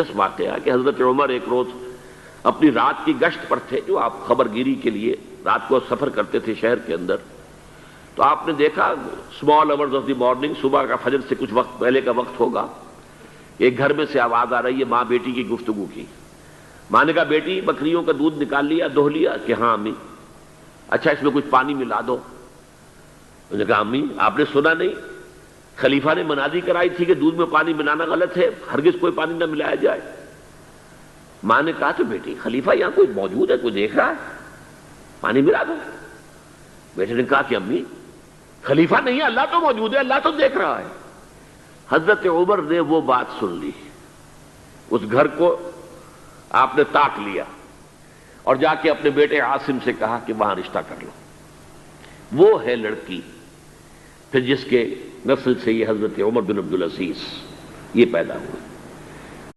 दिलचस्प वाकया है कि हजरत उमर एक रोज अपनी रात की गश्त पर थे, जो आप खबरगिरी के लिए रात को सफर करते थे शहर के अंदर। तो आपने देखा small hours of the morning, सुबह का फजर से कुछ वक्त पहले का वक्त होगा, एक घर में से आवाज आ रही है मां बेटी की गुफ्तगू की। मां ने कहा बेटी बकरियों का दूध निकाल लिया, दोह लिया? कि हाँ अम्मी। अच्छा इसमें कुछ पानी मिला दो। उन्होंने कहा अम्मी आपने सुना नहीं, खलीफा ने मनादी कराई थी कि दूध में पानी मिलाना गलत है, हरगिज कोई पानी ना मिलाया जाए। मां ने कहा तो बेटी खलीफा यहां कोई मौजूद है, कोई देख रहा है, पानी मिला दो। बेटे ने कहा कि अम्मी खलीफा नहीं है, अल्लाह तो मौजूद है, अल्लाह तो देख रहा है। हजरत उमर ने वो बात सुन ली, उस घर को आपने ताक लिया और जाके अपने बेटे आसिम से कहा कि वहां रिश्ता कर लो। वो है लड़की फिर जिसके नस्ल से ये हजरत उमर बिन अब्दुल अजीज ये पैदा हुआ।